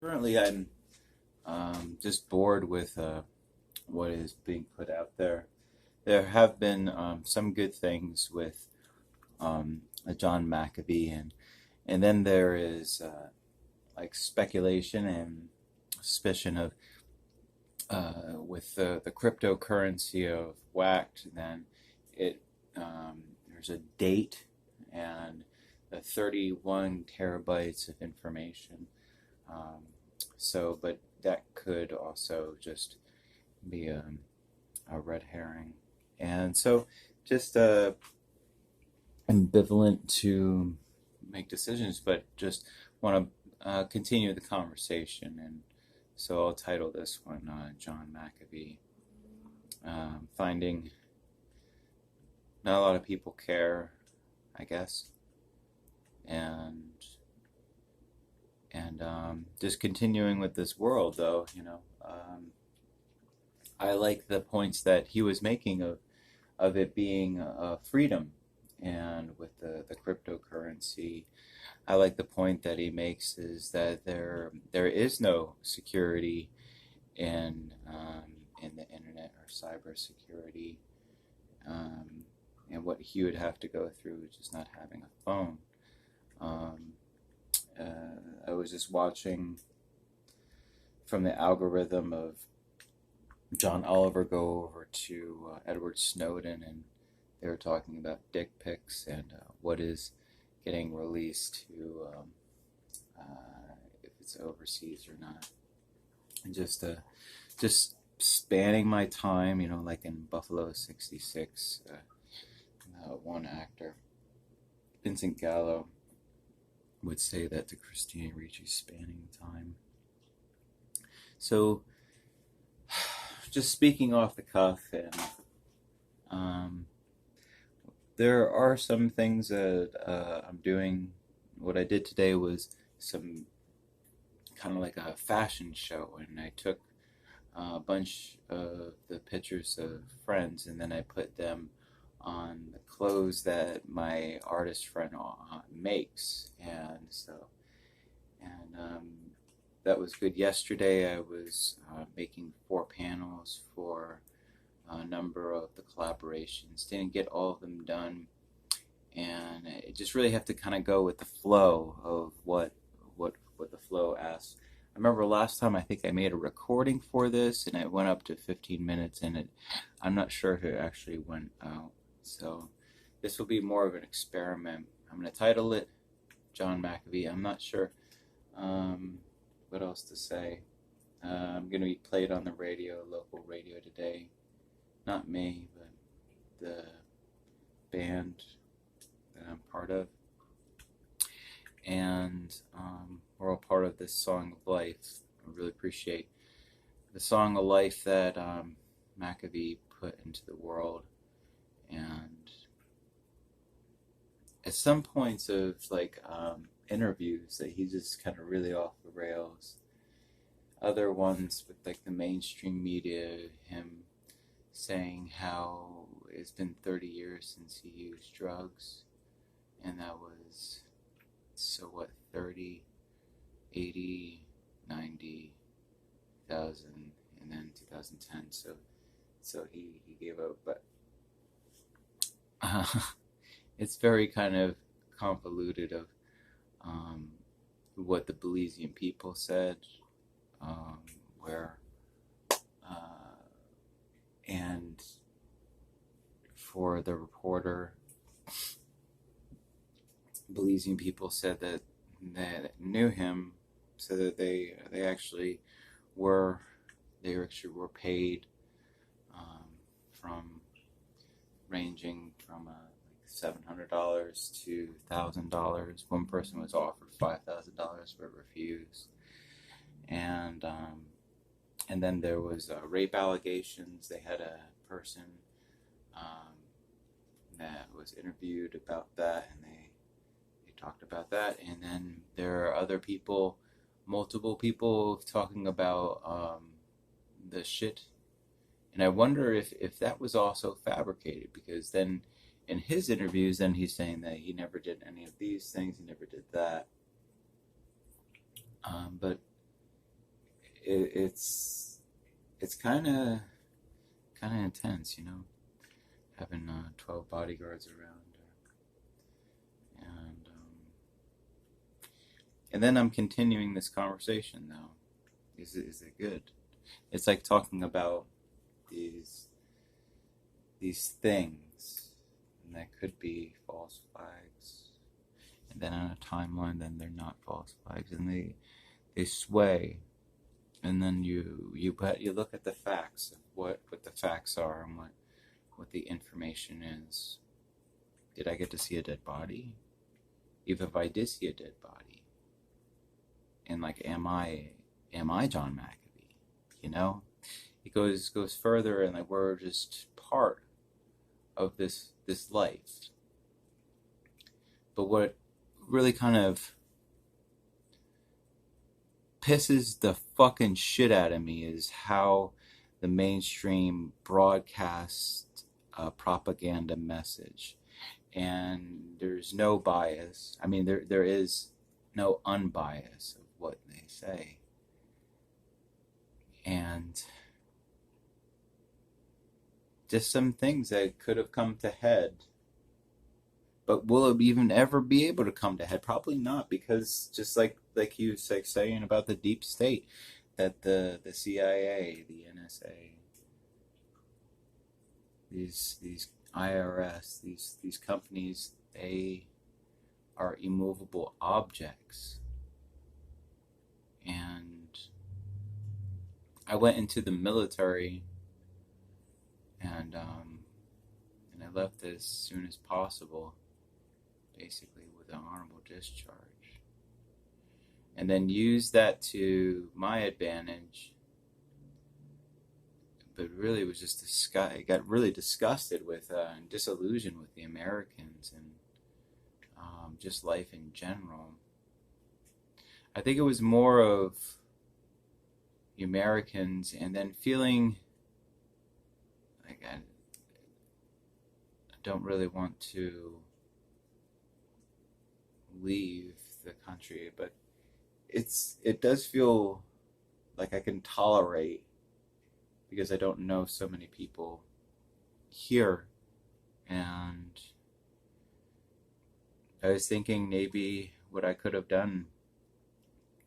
Currently, I'm just bored with what is being put out there. There have been some good things with John McAfee, and then there is like speculation and suspicion of with the cryptocurrency of whacked. Then it there's a date and the 31 terabytes of information. Um, but that could also just be a red herring. And so, just ambivalent to make decisions, but just want to continue the conversation. And so, I'll title this one John McAfee. Finding not a lot of people care, I guess, and just continuing with this world, though, I like the points that he was making of it being freedom, and with the cryptocurrency, I like the point that he makes is that there is no security in the internet or cybersecurity, and what he would have to go through just not having a phone. Um, I was just watching from the algorithm of John Oliver go over to Edward Snowden, and they were talking about dick pics and what is getting released to if it's overseas or not, and just spanning my time, like in Buffalo '66, one actor, Vincent Gallo, would say that to Christina Ricci, spanning time. So, just speaking off the cuff, and um, there are some things that I'm doing. What I did today was some kind of like a fashion show, and I took a bunch of the pictures of friends, and then I put them on the clothes that my artist friend makes, and that was good. Yesterday, I was making 4 panels for a number of the collaborations. Didn't get all of them done, and I just really have to kind of go with the flow of what the flow asks. I remember last time I think I made a recording for this, and it went up to 15 minutes, and I'm not sure if it actually went out. So this will be more of an experiment. I'm going to title it John McAfee. I'm not sure what else to say. I'm going to be played on the radio, local radio today. Not me, but the band that I'm part of. And we're all part of this song of life. I really appreciate the song of life that McAfee put into the world. And at some points of like interviews that he just kind of really off the rails. Other ones with like the mainstream media, him saying how it's been 30 years since he used drugs, and that was, so what, 30, 80, 90, 2000, and then 2010, so he gave up, but uh, it's very kind of convoluted of what the Belizean people said, where and for the reporter, Belizean people said that knew him, so that they actually were paid from ranging from like $700 to $1,000. One person was offered $5,000 but refused, and then there was rape allegations. They had a person um, that was interviewed about that, and they talked about that. And then there are other people, multiple people talking about the shit. And I wonder if that was also fabricated, because then in his interviews, then he's saying that he never did any of these things, he never did that. But it's kind of intense, you know, having 12 bodyguards around, and then I'm continuing this conversation now. Is it good? It's like talking about these these things, and that could be false flags, and then on a timeline, then they're not false flags, and they sway, and then you look at the facts of what the facts are and what the information is. Did I get to see a dead body? Even if I did see a dead body, and like, am I John McAfee? You know, it goes further, and like, we're just part of this life. But what really kind of pisses the fucking shit out of me is how the mainstream broadcasts a propaganda message, and there's no bias. I mean, there is no unbias of what they say, and just some things that could have come to head. But will it even ever be able to come to head? Probably not, because just like you saying about the deep state, that the CIA, the NSA, these IRS, these companies, they are immovable objects. And I went into the military, and I left as soon as possible, basically with an honorable discharge, and then used that to my advantage. But really, it was just I got really disgusted with and disillusioned with the Americans, and just life in general. I think it was more of the Americans, and then feeling like I don't really want to leave the country, but it does feel like I can tolerate, because I don't know so many people here. And I was thinking maybe what I could have done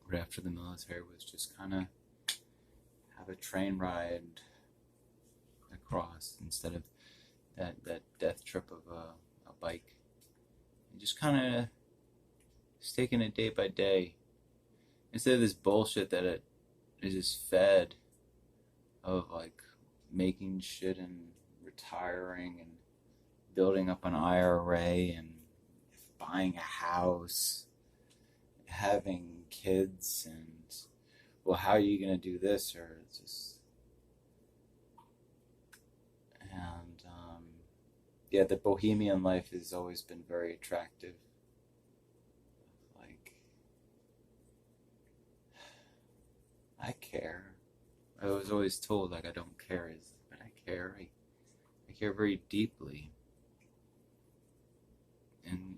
right after the military was just kind of have a train ride across, instead of that death trip of a bike, and just kind of just taking it day by day, instead of this bullshit that it is just fed, of like making shit and retiring and building up an IRA and buying a house, having kids, and well, how are you gonna do this, or just, and yeah, the bohemian life has always been very attractive. Like, I care. I was always told like I don't care, but I care. I care very deeply, and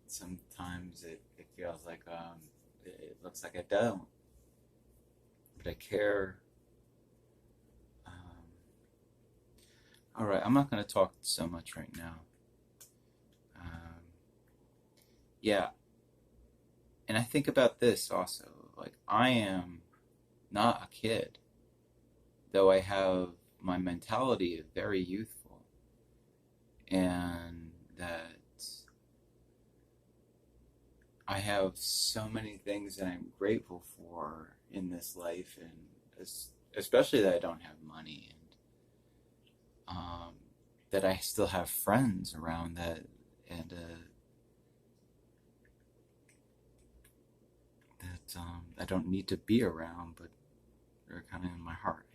sometimes it feels like it looks like I don't, but I care. All right, I'm not going to talk so much right now. Yeah, and I think about this also. Like, I am not a kid, though I have my mentality is very youthful, and that I have so many things that I'm grateful for in this life, and especially that I don't have money, and that I still have friends around that, and that I don't need to be around, but they're kind of in my heart.